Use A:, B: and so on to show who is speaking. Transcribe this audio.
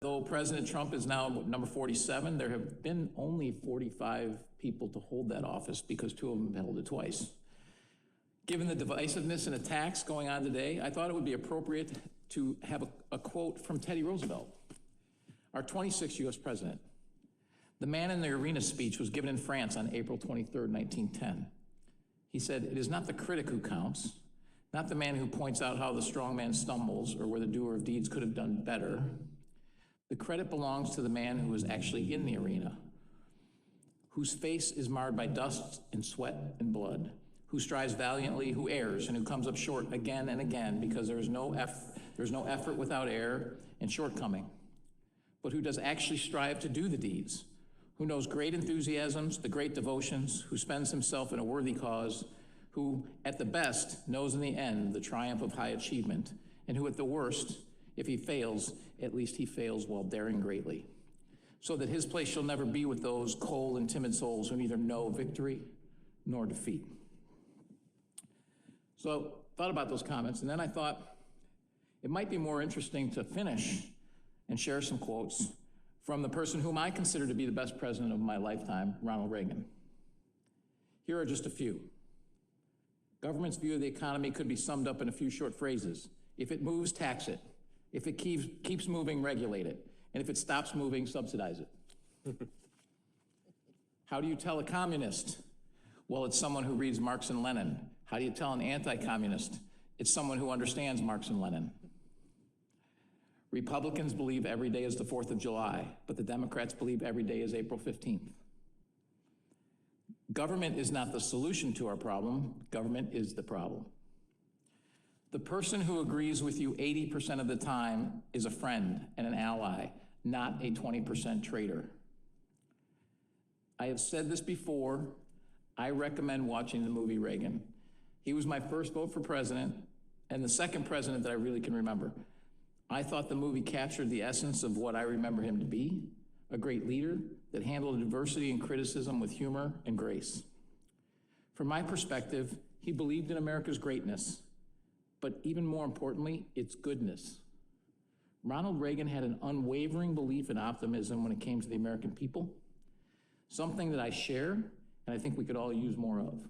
A: Though President Trump is now number 47, there have been only 45 people to hold that office because 2 of them held it twice. Given the divisiveness and attacks going on today, I thought it would be appropriate to have a quote from Teddy Roosevelt, our 26th US president. The man in the arena speech was given in France on April 23rd, 1910. He said, "It is not the critic who counts, not the man who points out how the strong man stumbles or where the doer of deeds could have done better. The credit belongs to the man who is actually in the arena, whose face is marred by dust and sweat and blood, who strives valiantly, who errs, and who comes up short again and again because there's no effort without error and shortcoming, but who does actually strive to do the deeds, who knows great enthusiasms, the great devotions, who spends himself in a worthy cause, who at the best knows in the end the triumph of high achievement, and who at the worst, if he fails, at least he fails while daring greatly, so that his place shall never be with those cold and timid souls who neither know victory nor defeat." So thought about those comments, and then I thought it might be more interesting to finish and share some quotes from the person whom I consider to be the best president of my lifetime, Ronald Reagan. Here are just a few. Government's view of the economy could be summed up in a few short phrases. If it moves, tax it. If it keeps moving, regulate it. And if it stops moving, subsidize it. How do you tell a communist? Well, it's someone who reads Marx and Lenin. How do you tell an anti-communist? It's someone who understands Marx and Lenin. Republicans believe every day is the 4th of July, but the Democrats believe every day is April 15th. Government is not the solution to our problem. Government is the problem. The person who agrees with you 80% of the time is a friend and an ally, not a 20% traitor. I have said this before. I recommend watching the movie Reagan. He was my first vote for president and the second president that I really can remember. I thought the movie captured the essence of what I remember him to be, a great leader that handled adversity and criticism with humor and grace. From my perspective, he believed in America's greatness, but even more importantly, its goodness. Ronald Reagan had an unwavering belief and optimism when it came to the American people, something that I share and I think we could all use more of.